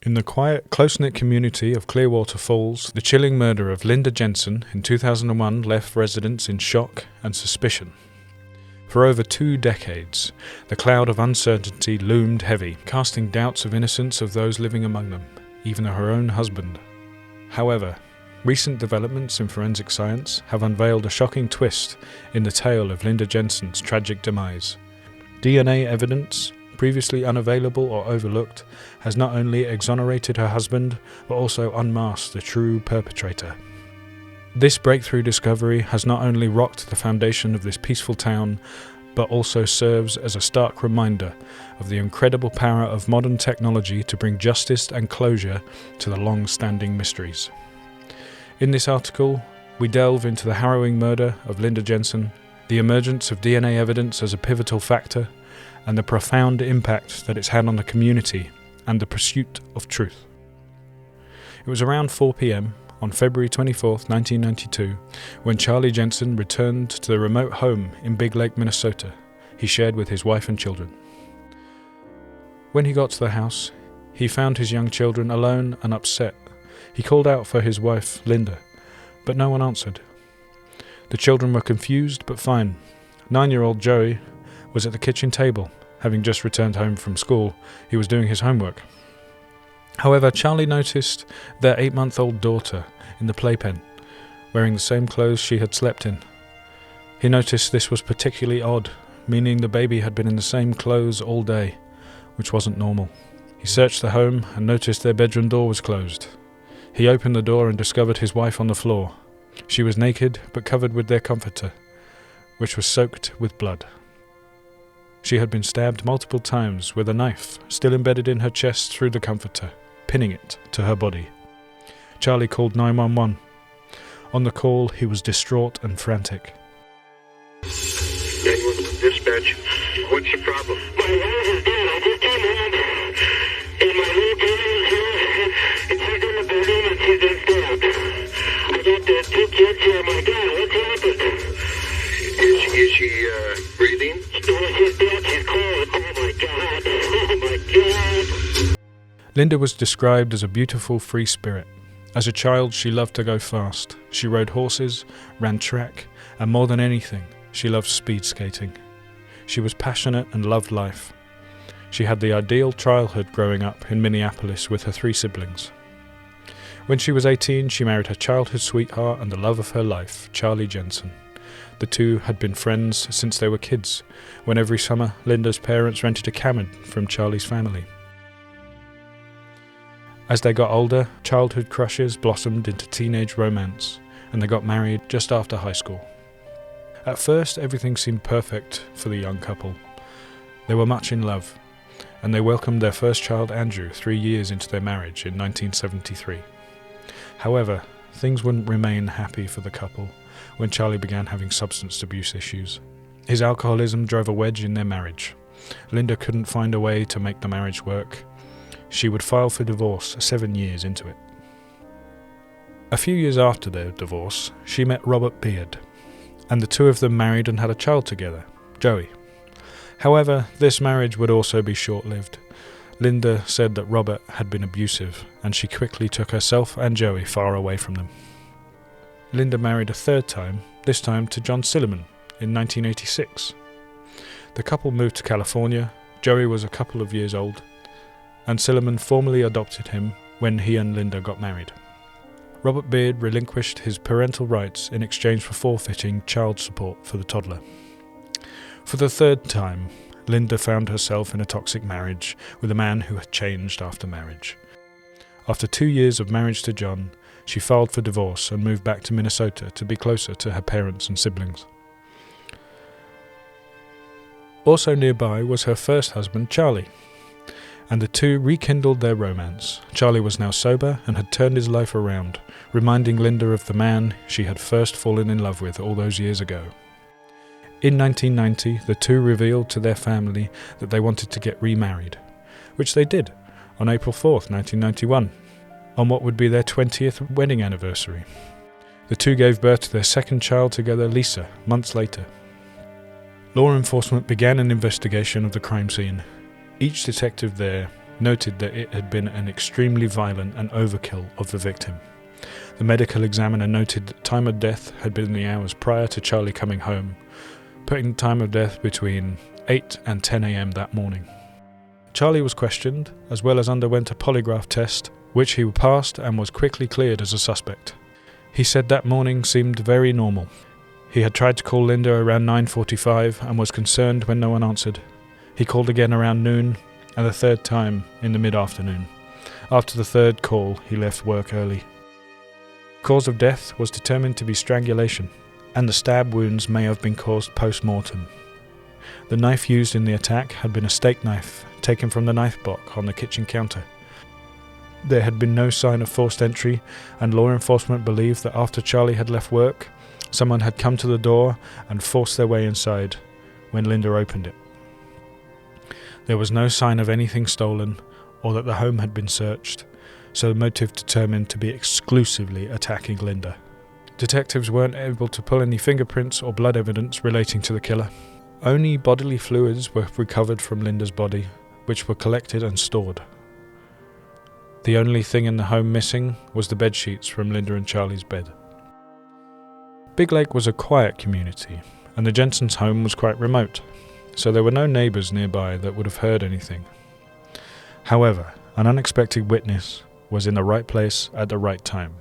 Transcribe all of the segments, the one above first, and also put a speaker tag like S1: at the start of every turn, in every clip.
S1: In the quiet, close-knit community of Clearwater Falls, the chilling murder of Linda Jensen in 2001 left residents in shock and suspicion. For over 2 decades, the cloud of uncertainty loomed heavy, casting doubts of innocence of those living among them, even her own husband. However, recent developments in forensic science have unveiled a shocking twist in the tale of Linda Jensen's tragic demise. DNA evidence, previously unavailable or overlooked, has not only exonerated her husband, but also unmasked the true perpetrator. This breakthrough discovery has not only rocked the foundation of this peaceful town, but also serves as a stark reminder of the incredible power of modern technology to bring justice and closure to the long-standing mysteries. In this article, we delve into the harrowing murder of Linda Jensen, the emergence of DNA evidence as a pivotal factor, and the profound impact that it's had on the community and the pursuit of truth. It was around 4 p.m. on February 24, 1992, when Charlie Jensen returned to the remote home in Big Lake, Minnesota, he shared with his wife and children. When he got to the house, he found his young children alone and upset. He called out for his wife, Linda, but no one answered. The children were confused but fine. 9-year-old Joey was at the kitchen table. Having just returned home from school, he was doing his homework. However, Charlie noticed their 8-month-old daughter in the playpen, wearing the same clothes she had slept in. He noticed this was particularly odd, meaning the baby had been in the same clothes all day, which wasn't normal. He searched the home and noticed their bedroom door was closed. He opened the door and discovered his wife on the floor. She was naked but covered with their comforter, which was soaked with blood. She had been stabbed multiple times with a knife still embedded in her chest through the comforter, pinning it to her body. Charlie called 911. On the call, he was distraught and frantic.
S2: 911 dispatch. What's the problem?
S3: My wife is dead. I just came home, and my little girl is here, and she's in the bedroom, and she's been stabbed. I got the 2 kids here. My God, what's happened?
S2: Is she breathing?
S3: She's dead. She's cold. Oh my God. Oh my God.
S1: Linda was described as a beautiful free spirit. As a child, she loved to go fast. She rode horses, ran track, and more than anything, she loved speed skating. She was passionate and loved life. She had the ideal childhood growing up in Minneapolis with her 3 siblings. When she was 18, she married her childhood sweetheart and the love of her life, Charlie Jensen. The two had been friends since they were kids, when every summer Linda's parents rented a cabin from Charlie's family. As they got older, childhood crushes blossomed into teenage romance, and they got married just after high school. At first, everything seemed perfect for the young couple. They were much in love, and they welcomed their first child, Andrew, 3 years into their marriage in 1973. However, things wouldn't remain happy for the couple when Charlie began having substance abuse issues. His alcoholism drove a wedge in their marriage. Linda couldn't find a way to make the marriage work. She would file for divorce 7 years into it. A few years after their divorce, she met Robert Beard, and the two of them married and had a child together, Joey. However, this marriage would also be short-lived. Linda said that Robert had been abusive, and she quickly took herself and Joey far away from them. Linda married a 3rd time, this time to John Silliman, in 1986. The couple moved to California. Joey was a couple of years old, and Silliman formally adopted him when he and Linda got married. Robert Beard relinquished his parental rights in exchange for forfeiting child support for the toddler. For the 3rd time, Linda found herself in a toxic marriage with a man who had changed after marriage. After 2 years of marriage to John, she filed for divorce and moved back to Minnesota to be closer to her parents and siblings. Also nearby was her first husband, Charlie, and the two rekindled their romance. Charlie was now sober and had turned his life around, reminding Linda of the man she had first fallen in love with all those years ago. In 1990, the two revealed to their family that they wanted to get remarried, which they did on April 4th, 1991, on what would be their 20th wedding anniversary. The two gave birth to their 2nd child together, Lisa, months later. Law enforcement began an investigation of the crime scene. Each detective there noted that it had been an extremely violent and overkill of the victim. The medical examiner noted that time of death had been the hours prior to Charlie coming home, putting the time of death between 8 and 10 a.m. that morning. Charlie was questioned, as well as underwent a polygraph test, which he passed and was quickly cleared as a suspect. He said that morning seemed very normal. He had tried to call Linda around 9:45 and was concerned when no one answered. He called again around noon, and the third time in the mid-afternoon. After the third call, he left work early. Cause of death was determined to be strangulation, and the stab wounds may have been caused post-mortem. The knife used in the attack had been a steak knife taken from the knife box on the kitchen counter. There had been no sign of forced entry, and law enforcement believed that after Charlie had left work, someone had come to the door and forced their way inside when Linda opened it. There was no sign of anything stolen or that the home had been searched, so the motive determined to be exclusively attacking Linda. Detectives weren't able to pull any fingerprints or blood evidence relating to the killer. Only bodily fluids were recovered from Linda's body, which were collected and stored. The only thing in the home missing was the bedsheets from Linda and Charlie's bed. Big Lake was a quiet community, and the Jensens' home was quite remote, so there were no neighbours nearby that would have heard anything. However, an unexpected witness was in the right place at the right time.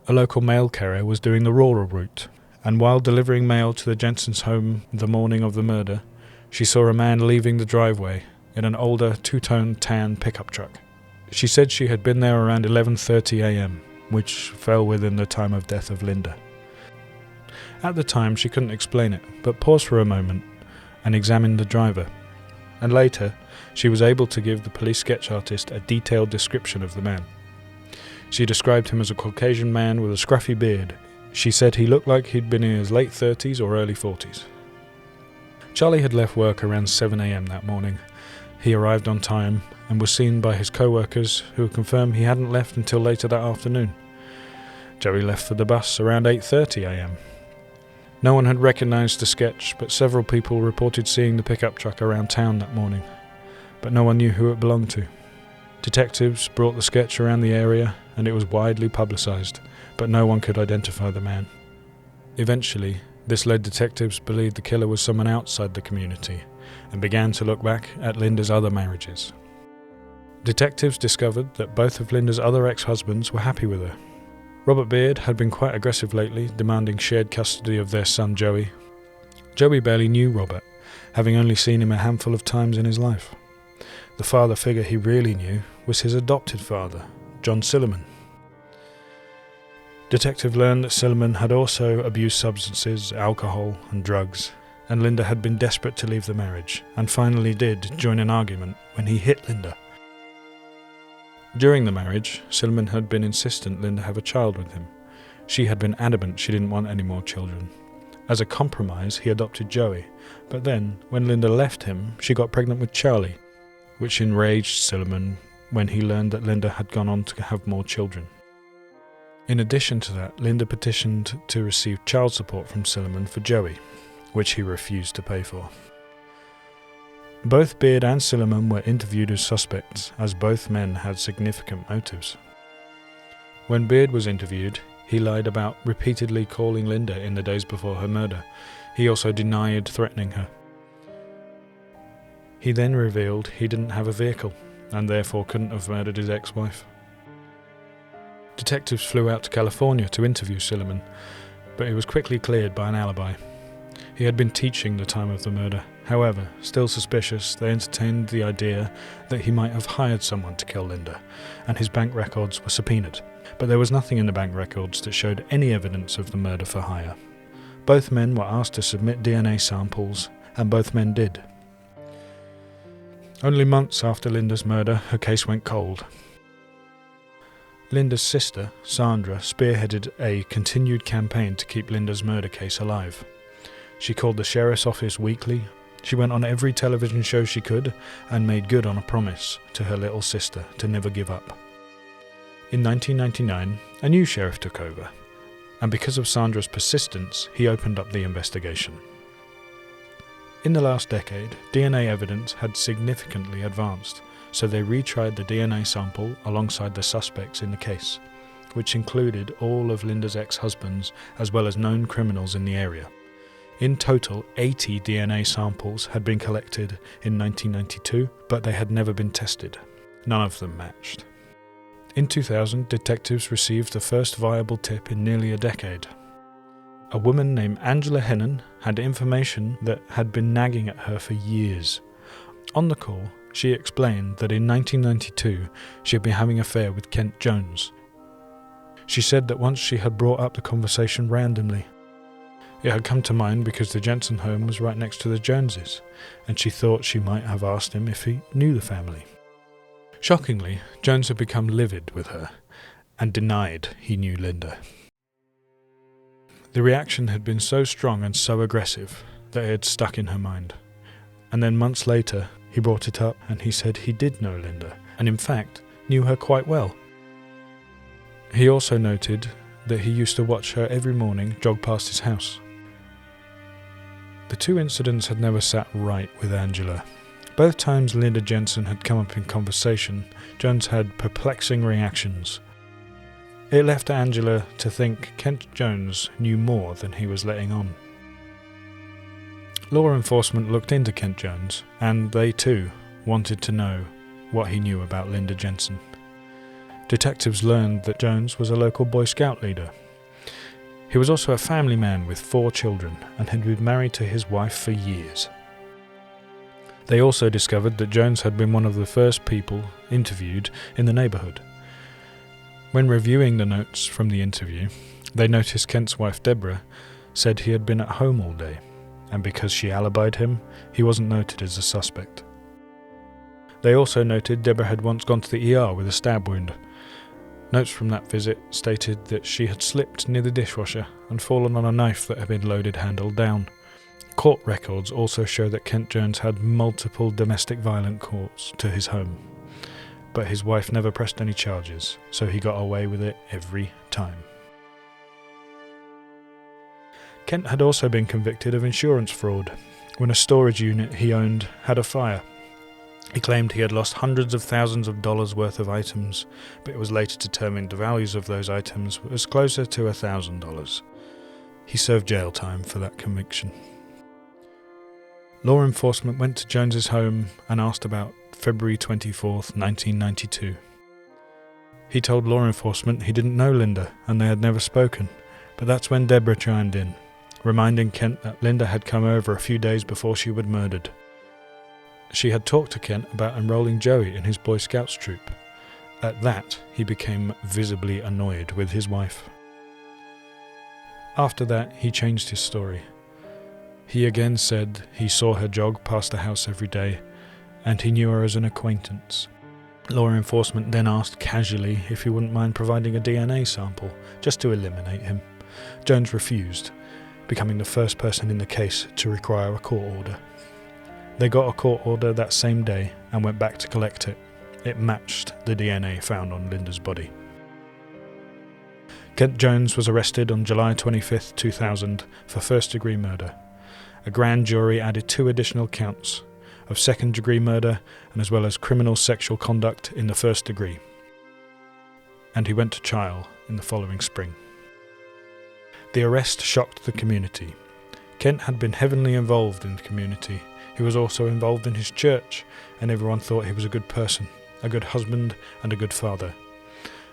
S1: A local mail carrier was doing the rural route, and while delivering mail to the Jensens' home the morning of the murder, she saw a man leaving the driveway in an older two-tone tan pickup truck. She said she had been there around 11:30 a.m., which fell within the time of death of Linda. At the time she couldn't explain it, but paused for a moment and examined the driver, and later she was able to give the police sketch artist a detailed description of the man. She described him as a Caucasian man with a scruffy beard. She said he looked like he'd been in his late 30s or early 40s. Charlie had left work around 7 a.m. that morning. He arrived on time and was seen by his co-workers, who confirmed he hadn't left until later that afternoon. Joey left for the bus around 8:30 a.m. No one had recognised the sketch, but several people reported seeing the pickup truck around town that morning, but no one knew who it belonged to. Detectives brought the sketch around the area and it was widely publicised, but no one could identify the man. Eventually, this led detectives to believe the killer was someone outside the community and began to look back at Linda's other marriages. Detectives discovered that both of Linda's other ex-husbands were happy with her. Robert Beard had been quite aggressive lately, demanding shared custody of their son Joey. Joey barely knew Robert, having only seen him a handful of times in his life. The father figure he really knew was his adopted father, John Silliman. Detective learned that Silliman had also abused substances, alcohol and drugs, and Linda had been desperate to leave the marriage, and finally did join an argument when he hit Linda. During the marriage, Silliman had been insistent Linda have a child with him. She had been adamant she didn't want any more children. As a compromise, he adopted Joey, but then, when Linda left him, she got pregnant with Charlie, which enraged Silliman when he learned that Linda had gone on to have more children. In addition to that, Linda petitioned to receive child support from Silliman for Joey, which he refused to pay for. Both Beard and Silliman were interviewed as suspects, as both men had significant motives. When Beard was interviewed, he lied about repeatedly calling Linda in the days before her murder. He also denied threatening her. He then revealed he didn't have a vehicle, and therefore couldn't have murdered his ex-wife. Detectives flew out to California to interview Silliman, but he was quickly cleared by an alibi. He had been teaching the time of the murder. However, still suspicious, they entertained the idea that he might have hired someone to kill Linda, and his bank records were subpoenaed. But there was nothing in the bank records that showed any evidence of the murder for hire. Both men were asked to submit DNA samples, and both men did. Only months after Linda's murder, her case went cold. Linda's sister, Sandra, spearheaded a continued campaign to keep Linda's murder case alive. She called the sheriff's office weekly. She went on every television show she could and made good on a promise to her little sister to never give up. In 1999, a new sheriff took over, and because of Sandra's persistence, he opened up the investigation. In the last decade, DNA evidence had significantly advanced, so they retried the DNA sample alongside the suspects in the case, which included all of Linda's ex-husbands as well as known criminals in the area. In total, 80 DNA samples had been collected in 1992, but they had never been tested. None of them matched. In 2000, detectives received the first viable tip in nearly a decade. A woman named Angela Hennon had information that had been nagging at her for years. On the call, she explained that in 1992 she had been having an affair with Kent Jones. She said that once she had brought up the conversation randomly. It had come to mind because the Jensen home was right next to the Joneses, and she thought she might have asked him if he knew the family. Shockingly, Jones had become livid with her and denied he knew Linda. The reaction had been so strong and so aggressive that it had stuck in her mind. And then months later, he brought it up and he said he did know Linda, and in fact, knew her quite well. He also noted that he used to watch her every morning jog past his house. The two incidents had never sat right with Angela. Both times Linda Jensen had come up in conversation, Jones had perplexing reactions. It left Angela to think Kent Jones knew more than he was letting on. Law enforcement looked into Kent Jones, and they too wanted to know what he knew about Linda Jensen. Detectives learned that Jones was a local Boy Scout leader. He was also a family man with 4 children and had been married to his wife for years. They also discovered that Jones had been one of the first people interviewed in the neighbourhood. When reviewing the notes from the interview, they noticed Kent's wife Deborah said he had been at home all day, and because she alibied him, he wasn't noted as a suspect. They also noted Deborah had once gone to the ER with a stab wound. Notes from that visit stated that she had slipped near the dishwasher and fallen on a knife that had been loaded handle down. Court records also show that Kent Jones had multiple domestic violence calls to his home, but his wife never pressed any charges, so he got away with it every time. Kent had also been convicted of insurance fraud when a storage unit he owned had a fire. He claimed he had lost hundreds of thousands of dollars worth of items, but it was later determined the values of those items was closer to $1,000. He served jail time for that conviction. Law enforcement went to Jones's home and asked about February 24th, 1992. He told law enforcement he didn't know Linda and they had never spoken, but that's when Deborah chimed in, reminding Kent that Linda had come over a few days before she was murdered. She had talked to Kent about enrolling Joey in his Boy Scouts troop. At that, he became visibly annoyed with his wife. After that, he changed his story. He again said he saw her jog past the house every day, and he knew her as an acquaintance. Law enforcement then asked casually if he wouldn't mind providing a DNA sample, just to eliminate him. Jones refused, becoming the first person in the case to require a court order. They got a court order that same day and went back to collect it. It matched the DNA found on Linda's body. Kent Jones was arrested on July 25, 2000 for first-degree murder. A grand jury added 2 additional counts of second-degree murder and as well as criminal sexual conduct in the first degree. And he went to trial in the following spring. The arrest shocked the community. Kent had been heavily involved in the community. He was also involved in his church, and everyone thought he was a good person, a good husband, and a good father.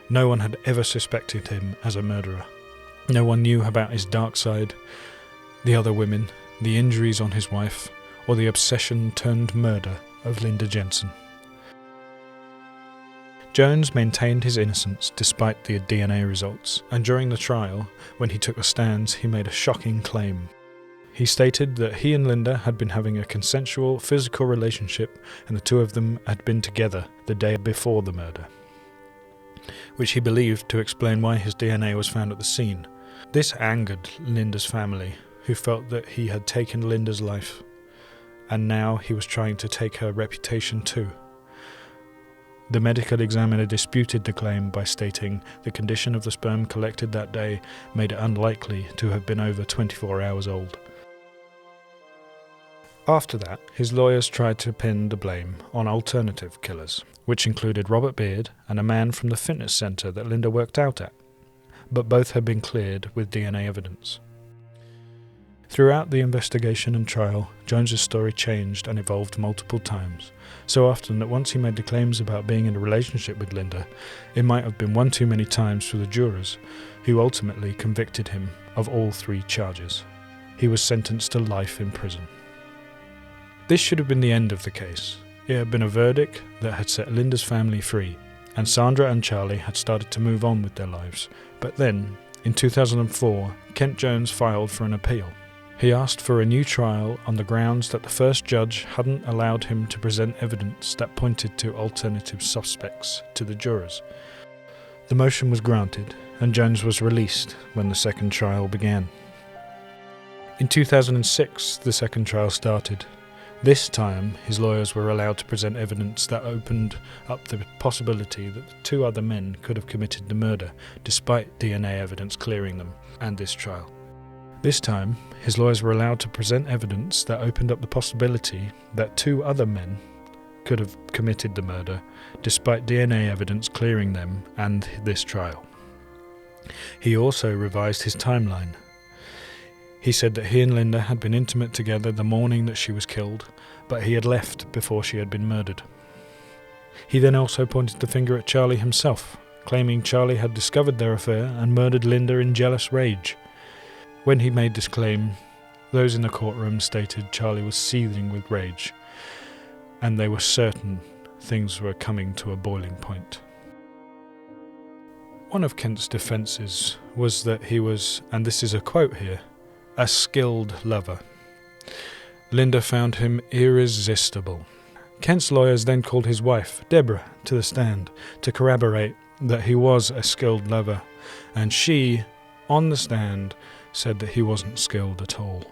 S1: No one had ever suspected him as a murderer. No one knew about his dark side, the other women, the injuries on his wife, or the obsession-turned-murder of Linda Jensen. Jones maintained his innocence despite the DNA results, and during the trial, when he took the stands, he made a shocking claim. He stated that he and Linda had been having a consensual physical relationship and the two of them had been together the day before the murder, which he believed to explain why his DNA was found at the scene. This angered Linda's family, who felt that he had taken Linda's life, and now he was trying to take her reputation too. The medical examiner disputed the claim by stating the condition of the sperm collected that day made it unlikely to have been over 24 hours old. After that, his lawyers tried to pin the blame on alternative killers, which included Robert Beard and a man from the fitness centre that Linda worked out at, but both had been cleared with DNA evidence. Throughout the investigation and trial, Jones's story changed and evolved multiple times, so often that once he made the claims about being in a relationship with Linda, it might have been one too many times for the jurors, who ultimately convicted him of all 3 charges. He was sentenced to life in prison. This should have been the end of the case. It had been a verdict that had set Linda's family free, and Sandra and Charlie had started to move on with their lives. But then, in 2004, Kent Jones filed for an appeal. He asked for a new trial on the grounds that the first judge hadn't allowed him to present evidence that pointed to alternative suspects to the jurors. The motion was granted, and Jones was released when the second trial began. In 2006, the second trial started. This time, his lawyers were allowed to present evidence that opened up the possibility that the 2 other men could have committed the murder, despite DNA evidence clearing them, and this trial. This time, his lawyers were allowed to present evidence that opened up the possibility that 2 other men could have committed the murder, despite DNA evidence clearing them and this trial. He also revised his timeline. He said that he and Linda had been intimate together the morning that she was killed, but he had left before she had been murdered. He then also pointed the finger at Charlie himself, claiming Charlie had discovered their affair and murdered Linda in jealous rage. When he made this claim, those in the courtroom stated Charlie was seething with rage, and they were certain things were coming to a boiling point. One of Kent's defences was that he was, and this is a quote here, a skilled lover. Linda found him irresistible. Kent's lawyers then called his wife, Deborah, to the stand to corroborate that he was a skilled lover, and she, on the stand, said that he wasn't skilled at all.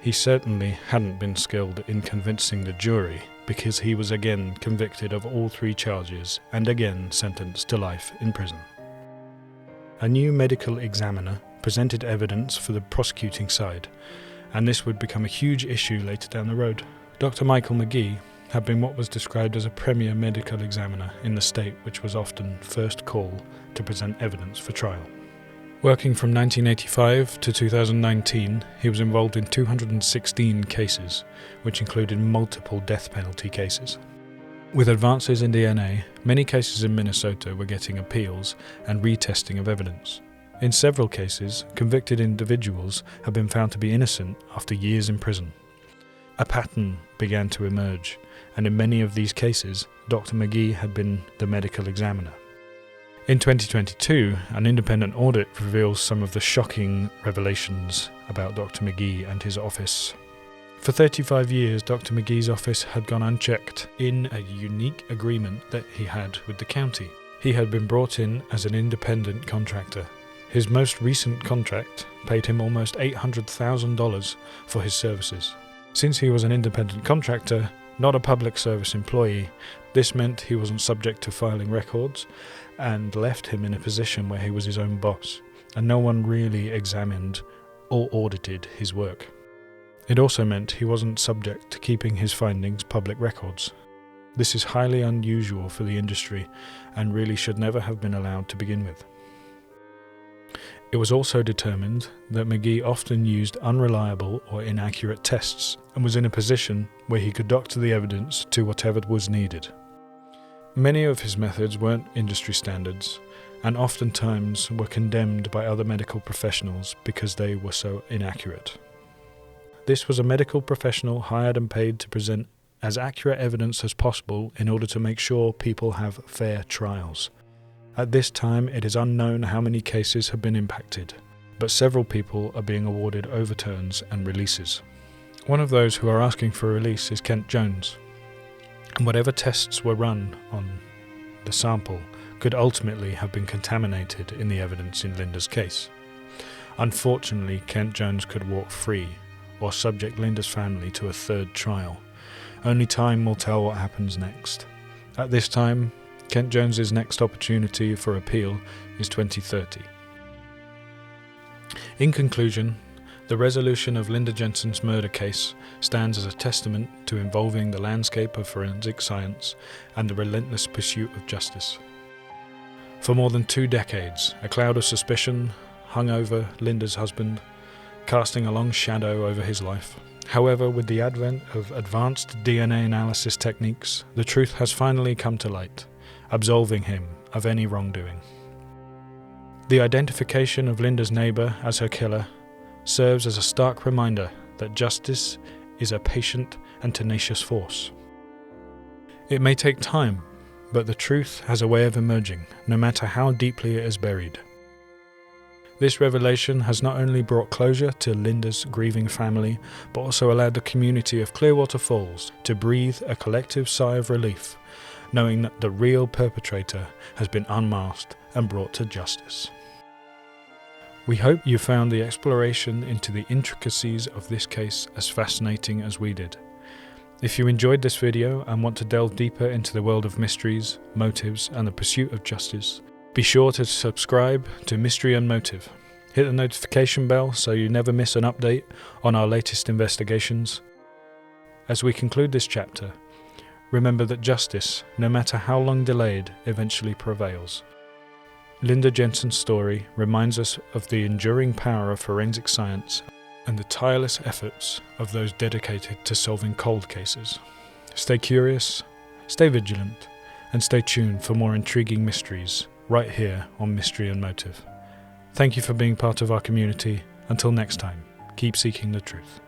S1: He certainly hadn't been skilled in convincing the jury, because he was again convicted of all 3 charges and again sentenced to life in prison. A new medical examiner presented evidence for the prosecuting side, and this would become a huge issue later down the road. Dr. Michael McGee had been what was described as a premier medical examiner in the state, which was often first call to present evidence for trial. Working from 1985 to 2019, he was involved in 216 cases, which included multiple death penalty cases. With advances in DNA, many cases in Minnesota were getting appeals and retesting of evidence. In several cases, convicted individuals have been found to be innocent after years in prison. A pattern began to emerge, and in many of these cases, Dr. McGee had been the medical examiner. In 2022, an independent audit reveals some of the shocking revelations about Dr. McGee and his office. For 35 years, Dr. McGee's office had gone unchecked in a unique agreement that he had with the county. He had been brought in as an independent contractor. His most recent contract paid him almost $800,000 for his services. Since he was an independent contractor, not a public service employee, this meant he wasn't subject to filing records and left him in a position where he was his own boss, and no one really examined or audited his work. It also meant he wasn't subject to keeping his findings public records. This is highly unusual for the industry and really should never have been allowed to begin with. It was also determined that McGee often used unreliable or inaccurate tests and was in a position where he could doctor the evidence to whatever was needed. Many of his methods weren't industry standards and oftentimes were condemned by other medical professionals because they were so inaccurate. This was a medical professional hired and paid to present as accurate evidence as possible in order to make sure people have fair trials. At this time, it is unknown how many cases have been impacted, but several people are being awarded overturns and releases. One of those who are asking for release is Kent Jones, and whatever tests were run on the sample could ultimately have been contaminated in the evidence in Linda's case. Unfortunately, Kent Jones could walk free or subject Linda's family to a third trial. Only time will tell what happens next. At this time, Kent Jones's next opportunity for appeal is 2030. In conclusion, The resolution of Linda Jensen's murder case stands as a testament to involving the landscape of forensic science and the relentless pursuit of justice. For more than 2 decades, a cloud of suspicion hung over Linda's husband, casting a long shadow over his life. However, with the advent of advanced DNA analysis techniques, the truth has finally come to light, absolving him of any wrongdoing. The identification of Linda's neighbour as her killer serves as a stark reminder that justice is a patient and tenacious force. It may take time, but the truth has a way of emerging, no matter how deeply it is buried. This revelation has not only brought closure to Linda's grieving family, but also allowed the community of Clearwater Falls to breathe a collective sigh of relief, knowing that the real perpetrator has been unmasked and brought to justice. We hope you found the exploration into the intricacies of this case as fascinating as we did. If you enjoyed this video and want to delve deeper into the world of mysteries, motives, and the pursuit of justice, be sure to subscribe to Mystery and Motive. Hit the notification bell so you never miss an update on our latest investigations. As we conclude this chapter, remember that justice, no matter how long delayed, eventually prevails. Linda Jensen's story reminds us of the enduring power of forensic science and the tireless efforts of those dedicated to solving cold cases. Stay curious, stay vigilant, and stay tuned for more intriguing mysteries right here on Mystery and Motive. Thank you for being part of our community. Until next time, keep seeking the truth.